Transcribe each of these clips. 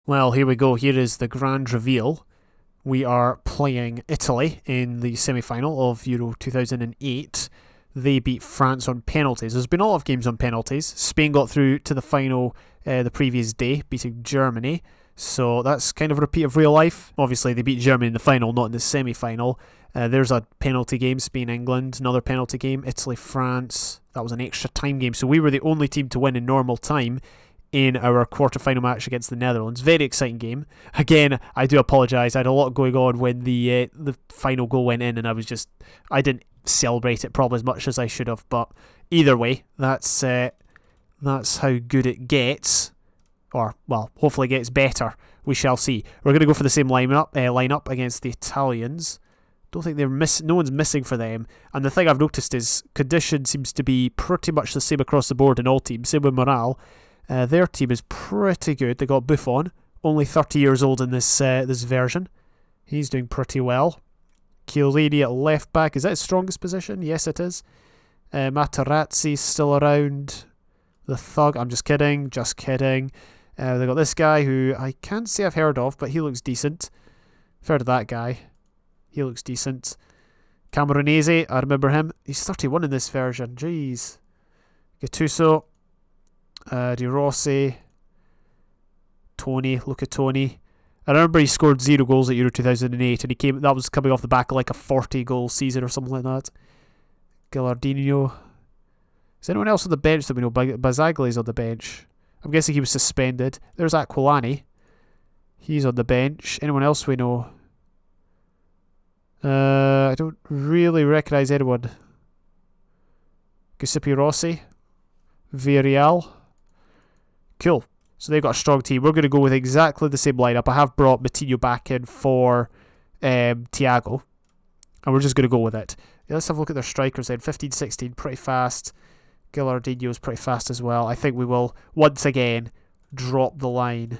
Well, here we go. Here is the grand reveal. We are playing Italy in the semi-final of Euro 2008. They beat France on penalties. There's been a lot of games on penalties. Spain got through to the final the previous day, beating Germany. So that's kind of a repeat of real life. Obviously, they beat Germany in the final, not in the semi-final. There's a penalty game, Spain-England. Another penalty game, Italy-France. That was an extra time game. So we were the only team to win in normal time in our quarter-final match against the Netherlands. Very exciting game. Again, I do apologise. I had a lot going on when the final goal went in, and I didn't celebrate it probably as much as I should have. But either way, that's how good it gets, or well, hopefully it gets better. We shall see. We're going to go for the same lineup against the Italians. Don't think no one's missing for them. And the thing I've noticed is condition seems to be pretty much the same across the board in all teams. Same with morale. Their team is pretty good. They got Buffon, only 30 years old in this version. He's doing pretty well. Chiellini at left back. Is that his strongest position? Yes, it is. Materazzi's still around. The Thug. I'm just kidding. Just kidding. They got this guy who I can't say I've heard of, but he looks decent. I've heard of that guy. He looks decent. Camoranesi, I remember him. He's 31 in this version. Jeez. Gattuso. Di Rossi, Tony, look at Tony. I remember he scored 0 goals at Euro 2008, and that was coming off the back of like a 40-goal season or something like that. Gallardino. Is anyone else on the bench that we know? Bazagli's on the bench. I'm guessing he was suspended. There's Aquilani. He's on the bench. Anyone else we know? I don't really recognise anyone. Giuseppe Rossi. Villarreal. Cool. So they've got a strong team. We're going to go with exactly the same lineup. I have brought Matinho back in for Thiago. And we're just going to go with it. Yeah, let's have a look at their strikers then. 15-16, pretty fast. Gallardino is pretty fast as well. I think we will, once again, drop the line.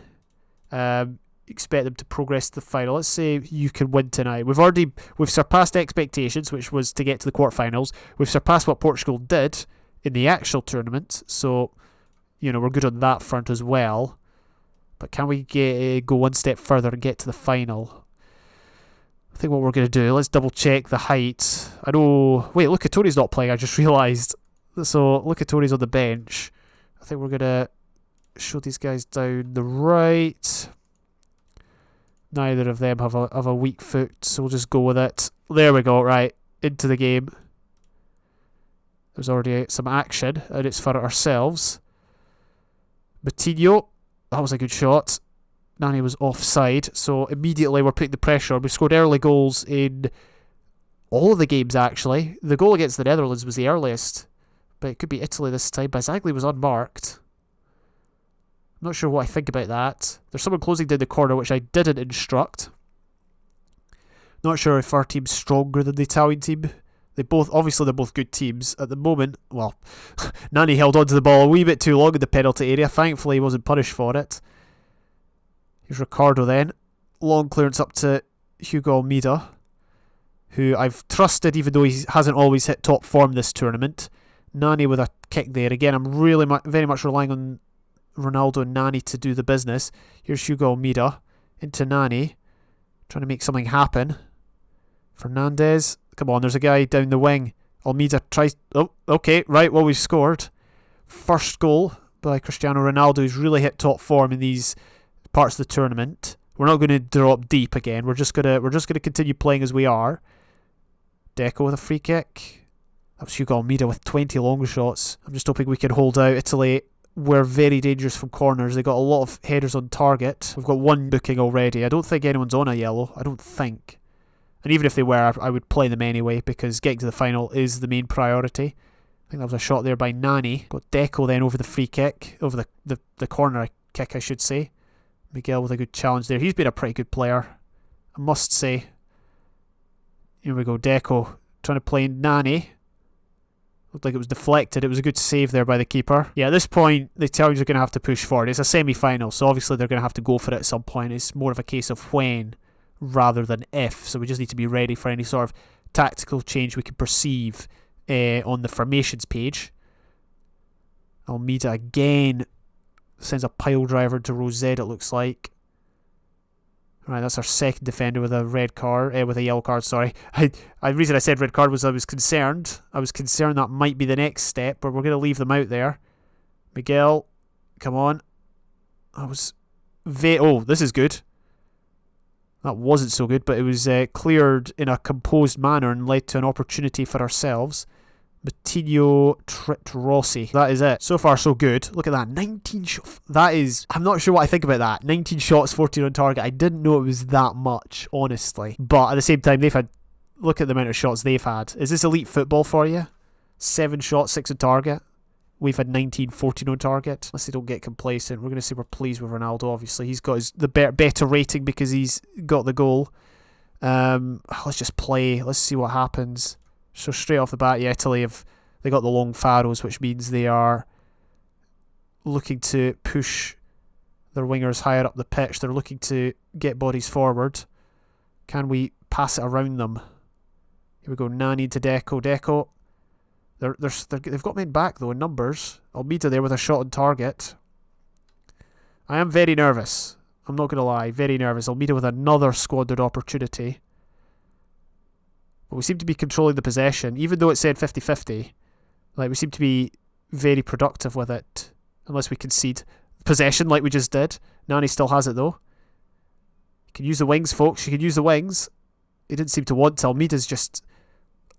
Expect them to progress to the final. Let's say you can win tonight. We've surpassed expectations, which was to get to the quarterfinals. We've surpassed what Portugal did in the actual tournament. So, we're good on that front as well. But can we go one step further and get to the final? I think what we're going to do, let's double check the height. I know... Wait, Lucatoni's not playing, I just realised. So, Lucatoni's on the bench. I think we're going to show these guys down the right. Neither of them have a weak foot, so we'll just go with it. There we go, right. Into the game. There's already some action, and it's for ourselves. Matinho, that was a good shot. Nani was offside, so immediately we're putting the pressure. We scored early goals in all of the games, actually. The goal against the Netherlands was the earliest, but it could be Italy this time. Bazagli was unmarked. I'm not sure what I think about that. There's someone closing down the corner, which I didn't instruct. Not sure if our team's stronger than the Italian team. They're both good teams. At the moment, well, Nani held on to the ball a wee bit too long in the penalty area. Thankfully, he wasn't punished for it. Here's Ricardo then. Long clearance up to Hugo Almeida, who I've trusted even though he hasn't always hit top form this tournament. Nani with a kick there. Again, I'm really very much relying on Ronaldo and Nani to do the business. Here's Hugo Almeida into Nani, trying to make something happen. Fernandez. Come on, there's a guy down the wing. Almeida tries... Oh, okay, right, well, we've scored. First goal by Cristiano Ronaldo, who's really hit top form in these parts of the tournament. We're not going to drop deep again. We're just gonna continue playing as we are. Deco with a free kick. That was Hugo Almeida with 20 long shots. I'm just hoping we can hold out. Italy were very dangerous from corners. They got a lot of headers on target. We've got one booking already. I don't think anyone's on a yellow. I don't think. And even if they were, I would play them anyway because getting to the final is the main priority. I think that was a shot there by Nani. Got Deco then over the free kick, over the corner kick, I should say. Miguel with a good challenge there. He's been a pretty good player, I must say. Here we go, Deco trying to play Nani. Looked like it was deflected. It was a good save there by the keeper. Yeah, at this point, the Italians are going to have to push forward. It's a semi-final, so obviously they're going to have to go for it at some point. It's more of a case of when rather than if, so we just need to be ready for any sort of tactical change we can perceive on the formations page. Almeida again sends a pile driver to Rosette, it looks like. Right, that's our second defender with a red card, with a yellow card, sorry. The reason I said red card was I was concerned. I was concerned that might be the next step, but we're going to leave them out there. Miguel, come on. This is good. That wasn't so good, but it was cleared in a composed manner and led to an opportunity for ourselves. Matteo Rossi. That is it. So far, so good. Look at that. 19 shots. That is... I'm not sure what I think about that. 19 shots, 14 on target. I didn't know it was that much, honestly. But at the same time, they've had... Look at the amount of shots they've had. Is this elite football for you? 7 shots, 6 on target. We've had 19, 14 on target. Unless they don't get complacent. We're going to say we're pleased with Ronaldo, obviously. He's got the better rating because he's got the goal. Let's just play. Let's see what happens. So straight off the bat, Italy they got the long farrows, which means they are looking to push their wingers higher up the pitch. They're looking to get bodies forward. Can we pass it around them? Here we go. Nani to Deco. They've got men back though in numbers. Almeida there with a shot on target. I am very nervous. I'm not going to lie. Very nervous. Almeida with another squandered opportunity. But we seem to be controlling the possession, even though it said 50-50. Like, we seem to be very productive with it, unless we concede possession like we just did. Nani still has it, though. You can use the wings, folks. You can use the wings. He didn't seem to want to. Almeida's just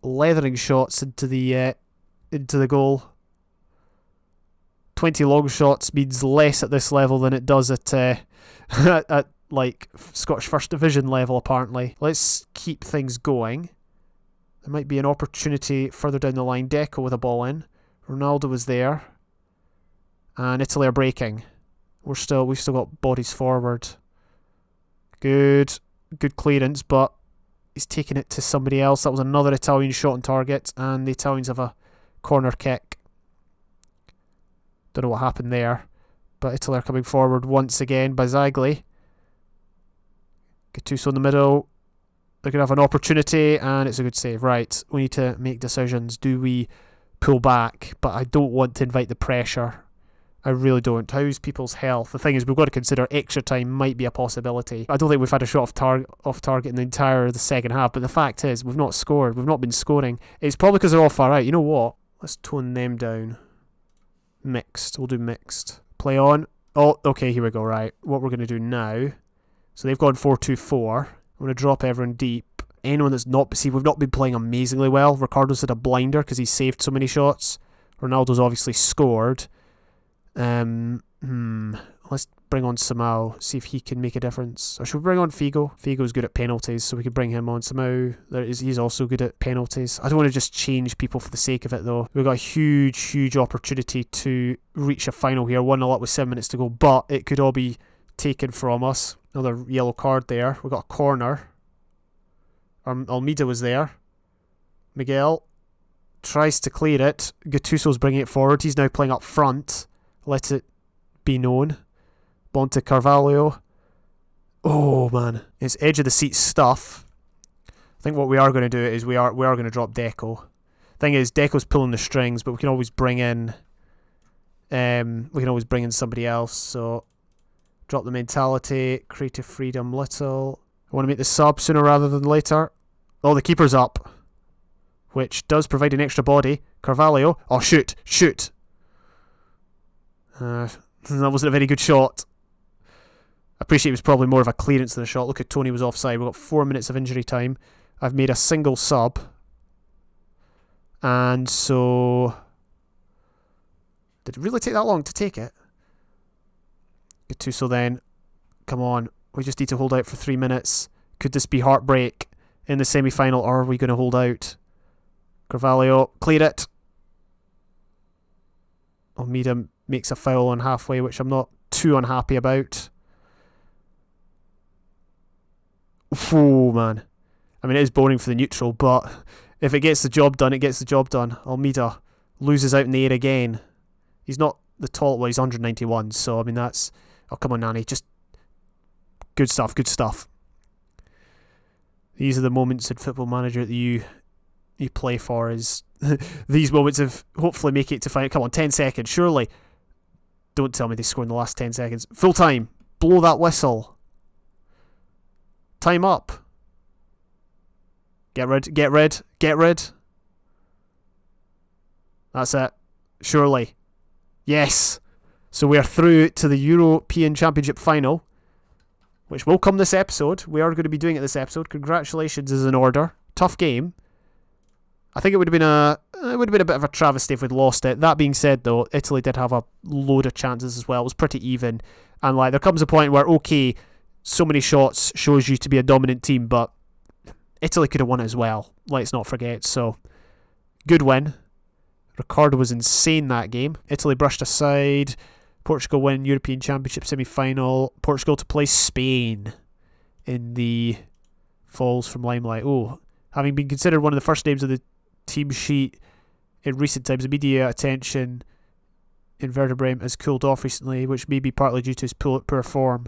leathering shots into the goal. 20 long shots means less at this level than it does at like Scottish First Division level, apparently. Let's keep things going. There might be an opportunity further down the line. Deco with a ball in. Ronaldo was there. And Italy are breaking. We've still got bodies forward. Good clearance, but he's taking it to somebody else. That was another Italian shot on target, and the Italians have a corner kick. Don't know what happened there, but Italy are coming forward once again. Bazzagli. Gattuso in the middle. They're going to have an opportunity, and it's a good save. Right, we need to make decisions. Do we pull back? But I don't want to invite the pressure. I really don't. How's people's health? The thing is, we've got to consider extra time might be a possibility. I don't think we've had a shot off target in the entire of the second half, but the fact is, we've not scored. We've not been scoring. It's probably because they're all far out. You know what? Let's tone them down. Mixed. We'll do mixed. Play on. Oh, okay, here we go. Right, what we're going to do now. So they've gone 4-2-4. I'm going to drop everyone deep. Anyone that's not... See, we've not been playing amazingly well. Ricardo's had a blinder because he saved so many shots. Ronaldo's obviously scored. Let's bring on Samao, see if he can make a difference. Or should we bring on Figo? Figo's good at penalties, so we could bring him on. Samao, he's also good at penalties. I don't want to just change people for the sake of it, though. We've got a huge opportunity to reach a final here. 1-0 up with 7 minutes to go, but it could all be taken from us. Another yellow card there. We've got a corner. Almeida was there. Miguel tries to clear it. Gattuso's bringing it forward. He's now playing up front. Let it be known. Ball to Carvalho. Oh, man. It's edge of the seat stuff. I think what we are going to do is we are going to drop Deco. Thing is, Deco's pulling the strings, but we can always bring in somebody else. So drop the mentality, creative freedom little. I want to make the sub sooner rather than later. Oh, the keeper's up, which does provide an extra body. Carvalho. Oh, shoot. That wasn't a very good shot. I appreciate it was probably more of a clearance than a shot. Look at Tony was offside. We've got 4 minutes of injury time. I've made a single sub. And so... Did it really take that long to take it? Gattuso then. Come on. We just need to hold out for 3 minutes. Could this be heartbreak in the semi-final, or are we going to hold out? Carvalho, clear it. Almeida makes a foul on halfway, which I'm not too unhappy about. Oh, man. I mean, it is boring for the neutral, but if it gets the job done, it gets the job done. Almeida loses out in the air again. He's not the tall... Well, he's 191, so, I mean, that's... Oh, come on, Nani. Just... Good stuff. These are the moments in Football Manager that you play for, is... These moments of hopefully make it to final. Come on, 10 seconds, surely. Don't tell me they score in the last 10 seconds. Full time. Blow that whistle. Time up. Get rid, get rid, get rid. That's it. Surely. Yes. So we are through to the European Championship final, which will come this episode. We are going to be doing it this episode. Congratulations is in order. Tough game. I think it would have been a bit of a travesty if we'd lost it. That being said, though, Italy did have a load of chances as well. It was pretty even. And like there comes a point where, okay, so many shots shows you to be a dominant team, but Italy could have won it as well. Let's not forget. So, good win. Ricardo was insane that game. Italy brushed aside. Portugal win European Championship semi-final. Portugal to play Spain in the Falls from Limelight. Oh, having been considered one of the first names of the team sheet in recent times, the media attention in Werder Bremen has cooled off recently, which may be partly due to his poor form.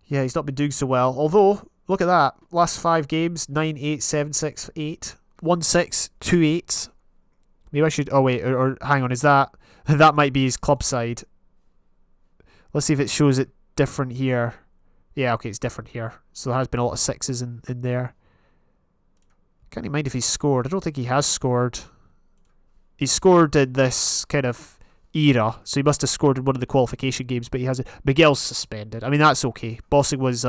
Yeah, he's not been doing so well. Although, look at that. Last 5 games, 9-8, 7-6, 8, 1-6, 2-8. Maybe I should... Oh, wait. Or hang on. Is that... That might be his club side. Let's see if it shows it different here. Yeah, okay, it's different here. So there has been a lot of 6s in there. Can't even mind if he's scored. I don't think he has scored. He scored in this kind of era, so he must have scored in one of the qualification games, but he hasn't. Miguel's suspended. I mean, that's okay. Bossing was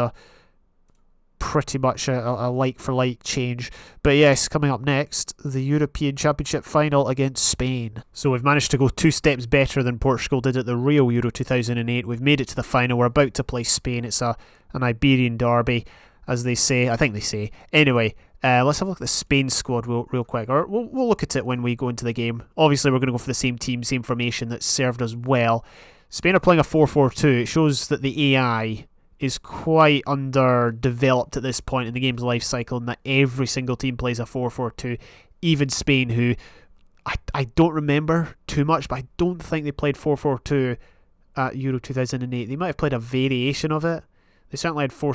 pretty much a like-for-like change. But yes, coming up next, the European Championship final against Spain. So we've managed to go 2 steps better than Portugal did at the Rio Euro 2008. We've made it to the final. We're about to play Spain. It's an Iberian derby, as they say. I think they say. Anyway, let's have a look at the Spain squad real quick. Or we'll look at it when we go into the game. Obviously, we're going to go for the same team, same formation that served us well. Spain are playing a 4-4-2. It shows that the AI is quite underdeveloped at this point in the game's life cycle, and that every single team plays a 4-4-2. Even Spain, who I don't remember too much, but I don't think they played 4-4-2 at Euro 2008. They might have played a variation of it. They certainly had 4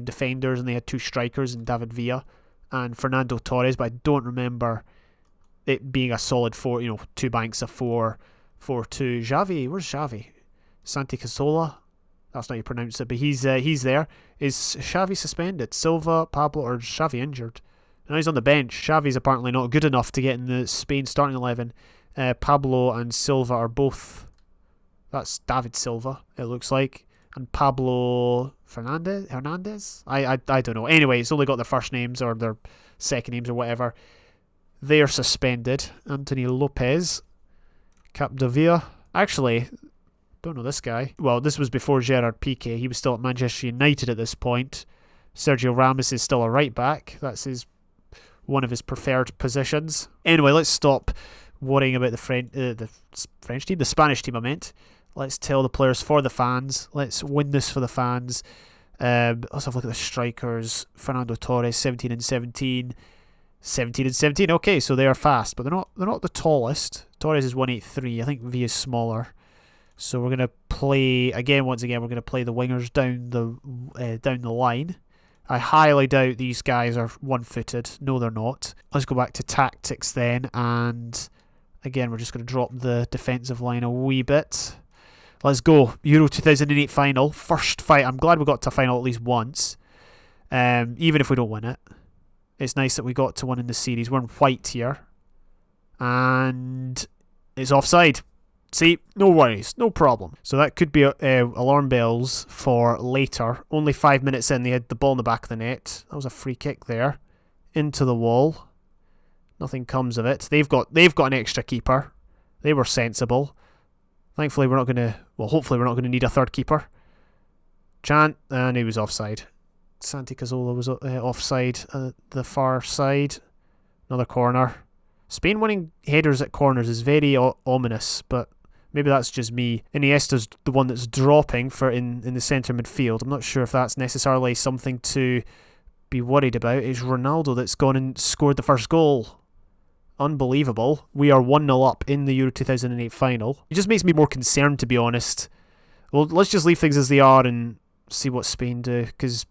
defenders, and they had 2 strikers in David Villa and Fernando Torres, but I don't remember it being a solid 4, 2 banks of 4-4-2. Xavi, where's Xavi? Santi Cazorla? That's not how you pronounce it, but he's there. Is Xavi suspended? Silva, Pablo, or is Xavi injured? Now he's on the bench. Xavi's apparently not good enough to get in the Spain starting 11. Pablo and Silva are both... That's David Silva, it looks like. And Pablo Hernandez? I don't know. Anyway, it's only got their first names or their second names or whatever. They are suspended. Anthony Lopez. Capdevila. Actually, don't know this guy. Well, this was before Gerard Piqué. He was still at Manchester United at this point. Sergio Ramos is still a right back. That's one of his preferred positions. Anyway, let's stop worrying about the French team, the Spanish team I meant. Let's tell the players for the fans. Let's win this for the fans. Let's have a look at the strikers. Fernando Torres, 17 and 17. 17 and 17. Okay, so they are fast, but they're not the tallest. Torres is 183. I think V is smaller. So we're gonna play once again. We're gonna play the wingers down the line. I highly doubt these guys are one-footed. No, they're not. Let's go back to tactics then, and again we're just gonna drop the defensive line a wee bit. Let's go. Euro 2008 final. First fight. I'm glad we got to a final at least once. Even if we don't win it. It's nice that we got to one in the series. We're in white here. And it's offside. See, no worries. No problem. So that could be alarm bells for later. Only 5 minutes in, they had the ball in the back of the net. That was a free kick there. Into the wall. Nothing comes of it. They've got an extra keeper. They were sensible. Thankfully, hopefully we're not going to need a third keeper. And he was offside. Santi Cazorla was offside at the far side. Another corner. Spain winning headers at corners is very ominous, but maybe that's just me. Iniesta's the one that's dropping in the centre midfield. I'm not sure if that's necessarily something to be worried about. It's Ronaldo that's gone and scored the first goal. Unbelievable. We are 1-0 up in the Euro 2008 final. It just makes me more concerned, to be honest. Well, let's just leave things as they are and see what Spain do, because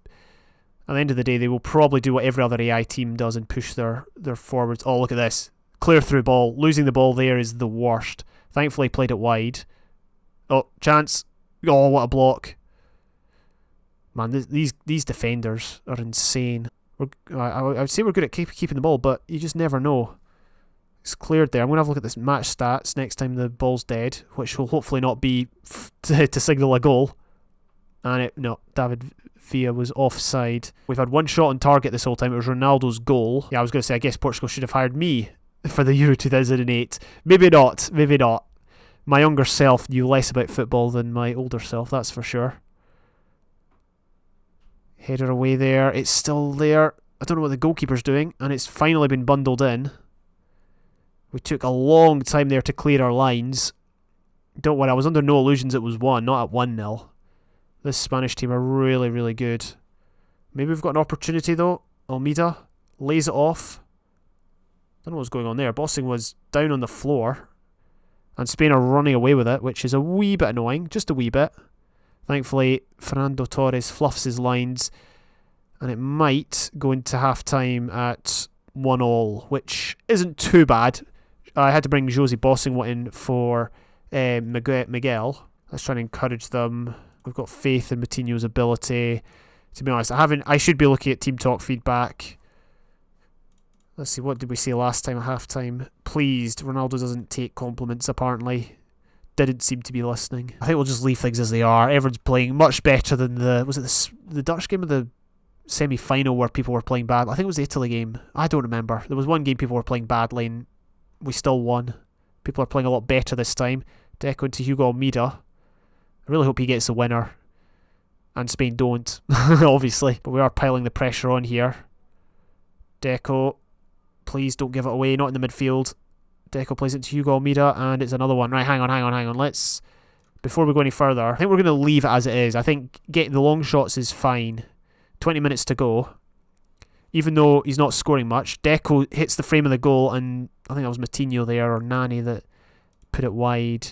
at the end of the day, they will probably do what every other AI team does and push their forwards. Oh, look at this. Clear through ball. Losing the ball there is the worst. Thankfully, played it wide. Oh, chance. Oh, what a block. Man, these defenders are insane. I would say we're good at keeping the ball, but you just never know. It's cleared there. I'm going to have a look at this match stats next time the ball's dead, which will hopefully not be to signal a goal. And no, David Villa was offside. We've had one shot on target this whole time. It was Ronaldo's goal. Yeah, I was going to say, I guess Portugal should have hired me for the Euro 2008. Maybe not. Maybe not. My younger self knew less about football than my older self, that's for sure. Header away there. It's still there. I don't know what the goalkeeper's doing, and it's finally been bundled in. We took a long time there to clear our lines. Don't worry, I was under no illusions it was 1, not at 1-0. This Spanish team are really, really good. Maybe we've got an opportunity though. Almeida lays it off. Don't know what's going on there. Bossing was down on the floor. And Spain are running away with it, which is a wee bit annoying. Just a wee bit. Thankfully, Fernando Torres fluffs his lines. And it might go into half-time at 1-1, which isn't too bad. I had to bring Josie Bossing in for Miguel. Let's try and encourage them. We've got faith in Moutinho's ability. To be honest, I should be looking at Team Talk feedback. Let's see, what did we say last time at half-time? Pleased. Ronaldo doesn't take compliments, apparently. Didn't seem to be listening. I think we'll just leave things as they are. Everyone's playing much better than was it the Dutch game or the semi-final where people were playing bad? I think it was the Italy game. I don't remember. There was one game people were playing badly and we still won. People are playing a lot better this time. Deco into Hugo Almeida. I really hope he gets the winner. And Spain don't, obviously. But we are piling the pressure on here. Deco, please don't give it away. Not in the midfield. Deco plays it to Hugo Almeida, and it's another one. Right, hang on. Let's, before we go any further, I think we're going to leave it as it is. I think getting the long shots is fine. 20 minutes to go. Even though he's not scoring much, Deco hits the frame of the goal, and I think that was Moutinho there, or Nani, that put it wide.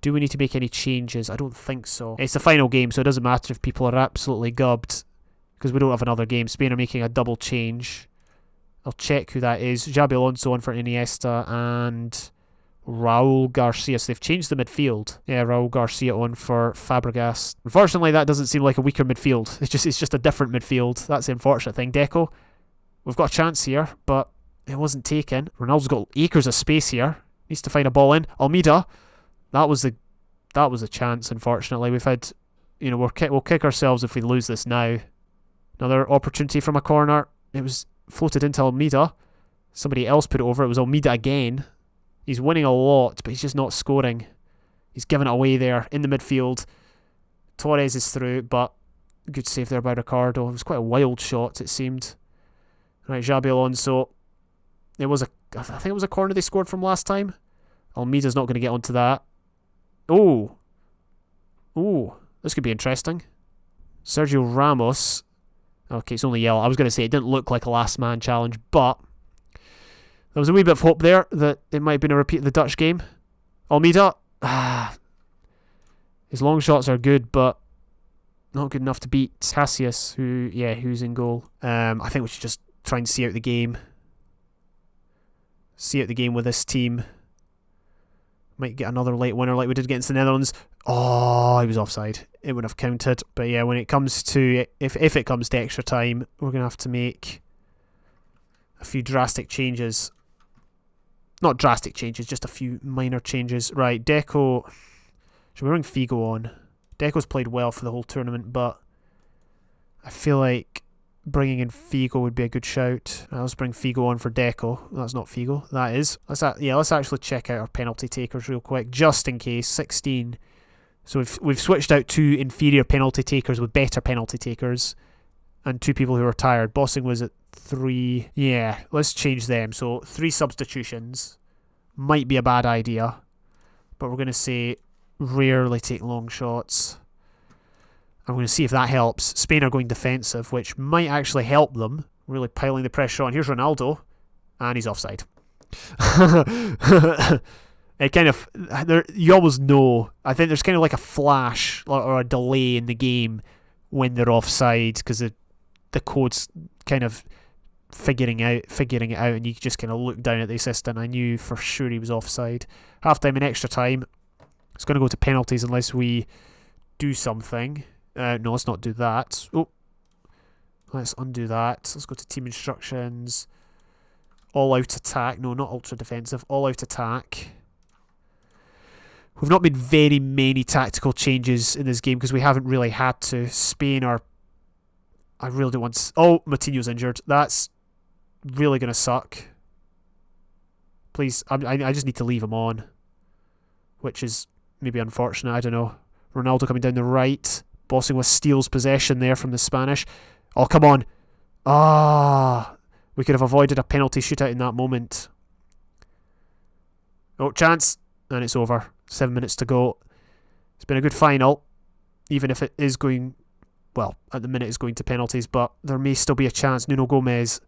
Do we need to make any changes? I don't think so. It's the final game, so it doesn't matter if people are absolutely gubbed, because we don't have another game. Spain are making a double change. I'll check who that is. Xabi Alonso on for Iniesta and Raul Garcia. So they've changed the midfield. Yeah, Raul Garcia on for Fabregas. Unfortunately, that doesn't seem like a weaker midfield. It's just a different midfield. That's the unfortunate thing. Deco, we've got a chance here, but it wasn't taken. Ronaldo's got acres of space here. Needs to find a ball in. Almeida, that was a chance. Unfortunately, we've had, we'll kick ourselves if we lose this now. Another opportunity from a corner. It was floated into Almeida. Somebody else put it over. It was Almeida again. He's winning a lot, but he's just not scoring. He's giving it away there in the midfield. Torres is through, but good save there by Ricardo. It was quite a wild shot, it seemed. Right, Xabi Alonso. I think it was a corner they scored from last time. Almeida's not going to get onto that. Oh, this could be interesting. Sergio Ramos. Okay, it's only yellow. I was going to say it didn't look like a last man challenge, but there was a wee bit of hope there that it might have been a repeat of the Dutch game. Almeida. His long shots are good, but not good enough to beat Cassius, who's in goal. I think we should just try and see out the game. See out the game with this team. Might get another late winner like we did against the Netherlands. Oh, he was offside. It would have counted. But yeah, when it comes to, if it comes to extra time, we're going to have to make a few drastic changes. Not drastic changes, just a few minor changes. Right, Deco. Should we bring Figo on? Deco's played well for the whole tournament, but I feel like bringing in Figo would be a good shout. Let's bring Figo on for Deco. That's not Figo. That is. Let's actually check out our penalty takers real quick, just in case. 16. So we've switched out 2 inferior penalty takers with better penalty takers, and 2 people who are tired. Bossing was at 3. Yeah, let's change them. So 3 substitutions. Might be a bad idea, but we're going to say rarely take long shots. I'm going to see if that helps. Spain are going defensive, which might actually help them. Really piling the pressure on. Here's Ronaldo, and he's offside. It kind of, you always know. I think there's kind of like a flash or a delay in the game when they're offside, because the code's kind of figuring it out, and you just kind of look down at the assistant. I knew for sure he was offside. Half time and extra time. It's going to go to penalties unless we do something. No, let's not do that. Oh, let's undo that. Let's go to team instructions. All out attack. No, not ultra defensive. All out attack. We've not made very many tactical changes in this game because we haven't really had to. Spain are... I really don't want... Oh, Matinho's injured. That's really going to suck. Please, I just need to leave him on. Which is maybe unfortunate, I don't know. Ronaldo coming down the right. Bossing with steals possession there from the Spanish. Oh, come on. Ah, we could have avoided a penalty shootout in that moment. Oh, chance. And it's over. 7 minutes to go. It's been a good final. Even if it is going... Well, at the minute it's going to penalties, but there may still be a chance. Nuno Gomez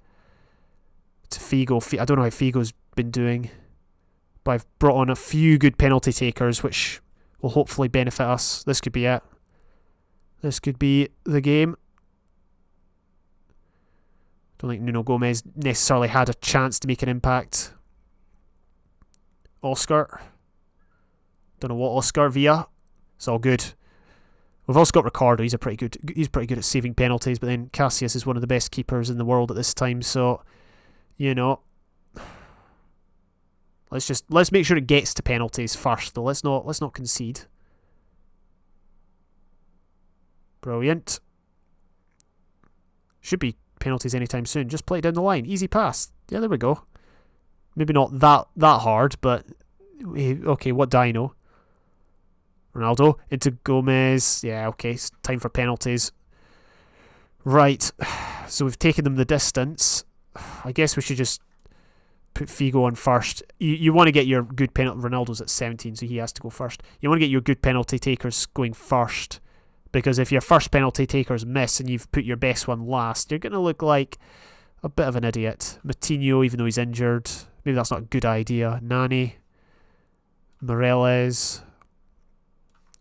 to Figo. I don't know how Figo's been doing, but I've brought on a few good penalty takers, which will hopefully benefit us. This could be it. This could be the game. Don't think Nuno Gomez necessarily had a chance to make an impact. Oscar. Don't know what Oscar via. It's all good. We've also got Ricardo. He's pretty good at saving penalties, but then Cassius is one of the best keepers in the world at this time, so you know. Let's make sure it gets to penalties first though. Let's not concede. Brilliant. Should be penalties anytime soon. Just play it down the line. Easy pass. Yeah, there we go. Maybe not that hard, but okay, what do I know? Ronaldo into Gomez. Yeah, okay, it's time for penalties. Right, so we've taken them the distance. I guess we should just put Figo on first. You want to get your good penalty... Ronaldo's at 17, so he has to go first. You want to get your good penalty takers going first, because if your first penalty takers miss and you've put your best one last, you're going to look like a bit of an idiot. Matinho, even though he's injured. Maybe that's not a good idea. Nani. Moreles.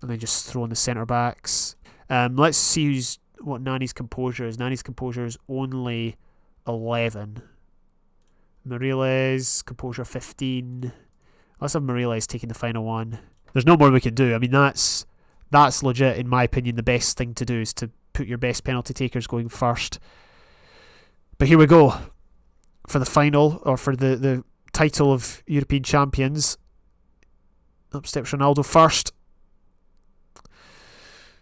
And then just throw in the centre-backs. Let's see what Nani's composure is. Nani's composure is only 11. Moreles, composure 15. Let's have Moreles taking the final one. There's no more we can do. I mean, that's legit, in my opinion, the best thing to do is to put your best penalty takers going first. But here we go. For the final, or for the title of European champions. Up steps Ronaldo first.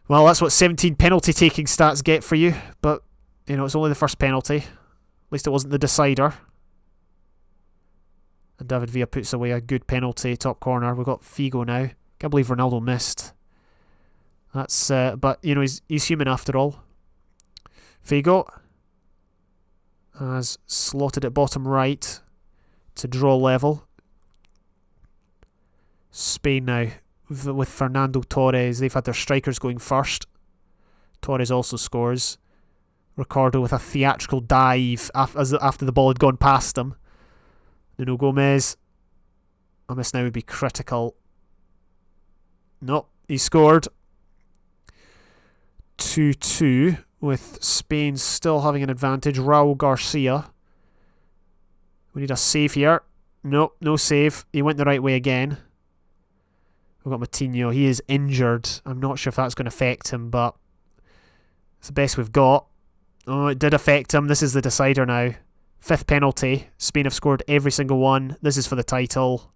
Well, that's what 17 penalty taking stats get for you, but you know, it's only the first penalty. At least it wasn't the decider. And David Villa puts away a good penalty, top corner. We've got Figo now. Can't believe Ronaldo missed. That's but you know, he's human after all. Figo has slotted it bottom right to draw level. Spain now with Fernando Torres. They've had their strikers going first. Torres also scores. Ricardo with a theatrical dive after the ball had gone past him. Nuno Gomez. A miss now would be critical. Nope, he scored. 2-2 with Spain still having an advantage. Raul Garcia. We need a save here. Nope, no save. He went the right way again. We've got Matinho. He is injured. I'm not sure if that's going to affect him, but it's the best we've got. Oh, it did affect him. This is the decider now. 5th penalty. Spain have scored every single one. This is for the title.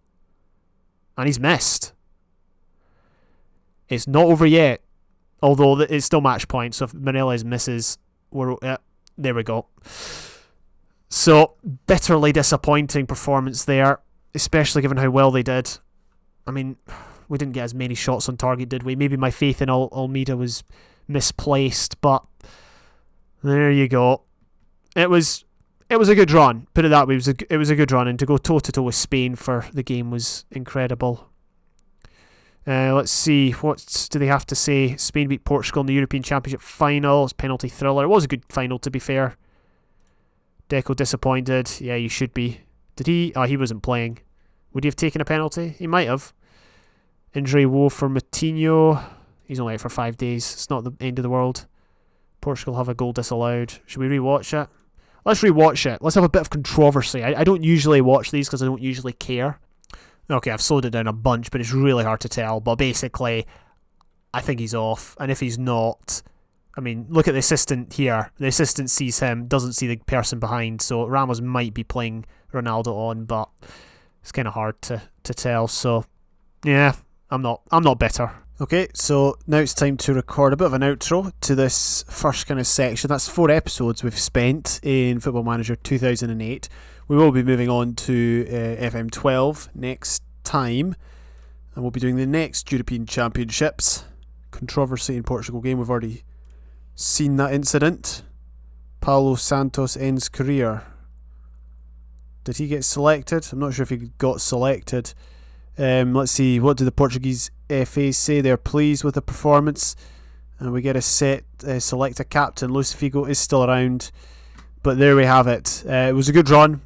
And he's missed. It's not over yet. Although it's still match point. So if Moreles misses, there we go. So, bitterly disappointing performance there. Especially given how well they did. I mean, we didn't get as many shots on target, did we? Maybe my faith in Almeida was misplaced, but there you go. It was a good run. Put it that way, it was a good run, and to go toe-to-toe with Spain for the game was incredible. Let's see, what do they have to say? Spain beat Portugal in the European Championship final. It's penalty thriller. It was a good final, to be fair. Deco disappointed. Yeah, you should be. Did he? Oh, he wasn't playing. Would he have taken a penalty? He might have. Injury woe for Matinho. He's only out for 5 days. It's not the end of the world. Portugal have a goal disallowed. Should we rewatch it? Let's rewatch it. Let's have a bit of controversy. I don't usually watch these because I don't usually care. Okay, I've slowed it down a bunch, but it's really hard to tell. But basically, I think he's off. And if he's not, I mean, look at the assistant here. The assistant sees him, doesn't see the person behind, so Ramos might be playing Ronaldo on, but it's kind of hard to tell. So, yeah, I'm not bitter. Okay, so now it's time to record a bit of an outro to this first kind of section. That's 4 episodes we've spent in Football Manager 2008. We will be moving on to FM12 next time, and we'll be doing the next European Championships. Controversy in Portugal game, we've already seen that incident. Paulo Santos ends career. Did he get selected? I'm not sure if he got selected. Let's see, what do the Portuguese FA say? They're pleased with the performance, and we get a select a captain. Luis Figo is still around, but there we have it. It was a good run.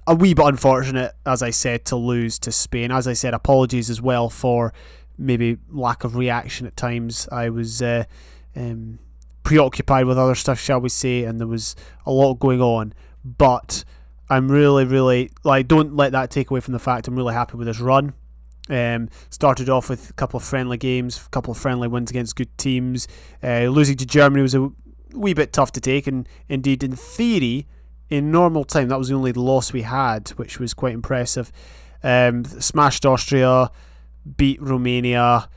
A wee bit unfortunate, as I said, to lose to Spain. As I said, apologies as well for maybe lack of reaction at times. I was preoccupied with other stuff, shall we say, and there was a lot going on. But I'm really, don't let that take away from the fact I'm really happy with this run. Started off with a couple of friendly games, a couple of friendly wins against good teams. Losing to Germany was a wee bit tough to take, and indeed, in theory, in normal time, that was the only loss we had, which was quite impressive. Smashed Austria, beat Romania.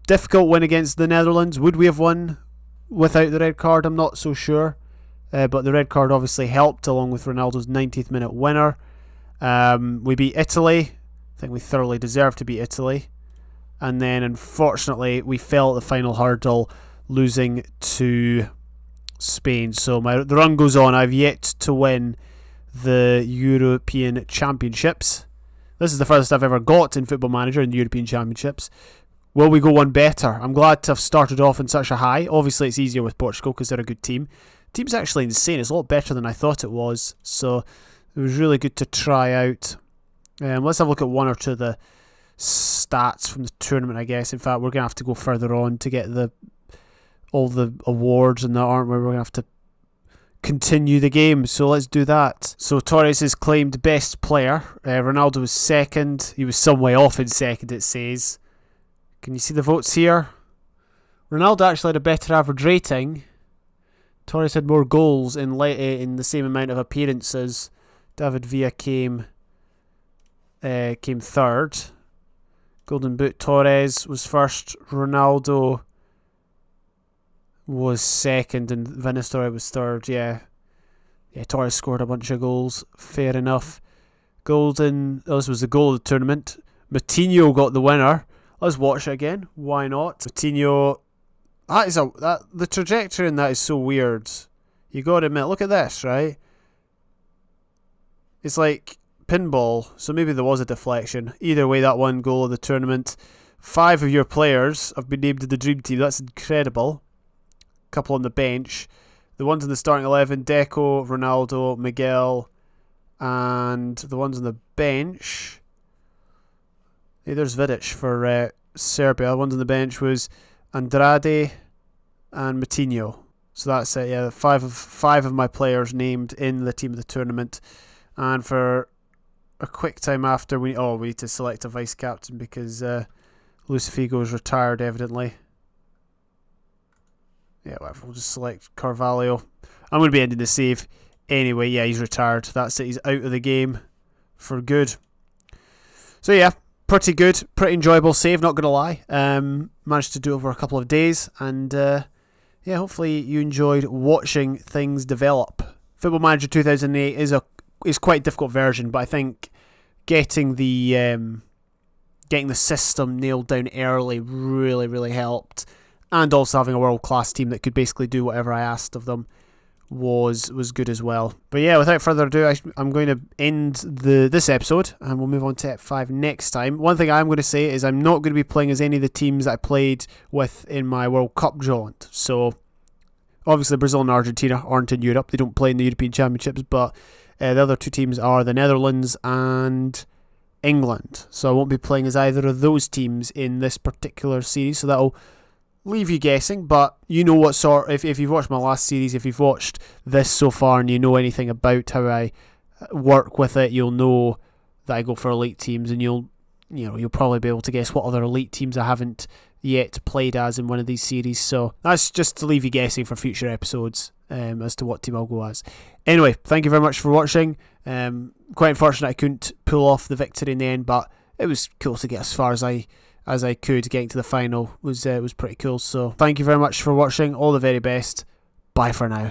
Difficult win against the Netherlands. Would we have won without the red card? I'm not so sure. But the red card obviously helped, along with Ronaldo's 90th minute winner. We beat Italy. I think we thoroughly deserved to beat Italy. And then, unfortunately, we fell at the final hurdle, losing to Spain. So the run goes on. I've yet to win the European Championships. This is the furthest I've ever got in Football Manager in the European Championships. Will we go one better? I'm glad to have started off in such a high. Obviously, it's easier with Portugal because they're a good team. Team's actually insane. It's a lot better than I thought it was. So it was really good to try out. Let's have a look at one or two of the stats from the tournament, I guess. In fact, we're going to have to go further on to get all the awards and that, aren't we? We're going to have to continue the game. So let's do that. So Torres is claimed best player. Ronaldo was second. He was some way off in second, it says. Can you see the votes here? Ronaldo actually had a better average rating. Torres had more goals in the same amount of appearances. David Villa came third. Golden Boot, Torres was first. Ronaldo was second, and Van Nistelrooy was third. Yeah, Torres scored a bunch of goals. Fair enough. This was the goal of the tournament. Moutinho got the winner. Let's watch it again. Why not? Moutinho. The trajectory in that is so weird. You got to admit, look at this, right? It's like pinball, so maybe there was a deflection. Either way, that one goal of the tournament. 5 of your players have been named to the Dream Team. That's incredible. A couple on the bench. The ones in the starting 11, Deco, Ronaldo, Miguel, and the ones on the bench. Hey, there's Vidic for Serbia. The ones on the bench was Andrade and Moutinho. So that's it. Yeah, five of my players named in the team of the tournament. And for a quick time after, we need to select a vice captain because Luis Figo is retired, evidently. Yeah, whatever. We'll just select Carvalho. I'm going to be ending the save anyway. Yeah, he's retired. That's it. He's out of the game for good. So yeah, pretty good, pretty enjoyable save, not going to lie. Managed to do it over a couple of days, and hopefully you enjoyed watching things develop. Football Manager 2008 is quite a difficult version, but I think getting the system nailed down early really, really helped, and also having a world-class team that could basically do whatever I asked of them was good as well. But yeah, without further ado, I'm going to end this episode, and we'll move on to F5 next time. One thing I'm going to say is I'm not going to be playing as any of the teams that I played with in my World Cup jaunt. So obviously Brazil and Argentina aren't in Europe. They don't play in the European Championships, but the other 2 teams are the Netherlands and England. So I won't be playing as either of those teams in this particular series, so that'll leave you guessing, but you know what sort. If you've watched my last series, if you've watched this so far, and you know anything about how I work with it, you'll know that I go for elite teams, and you'll you'll probably be able to guess what other elite teams I haven't yet played as in one of these series. So that's just to leave you guessing for future episodes as to what team I'll go as. Anyway, thank you very much for watching. Quite unfortunate I couldn't pull off the victory in the end, but it was cool to get as far as I could. Getting to the final was pretty cool. So thank you very much for watching. All the very best. Bye for now.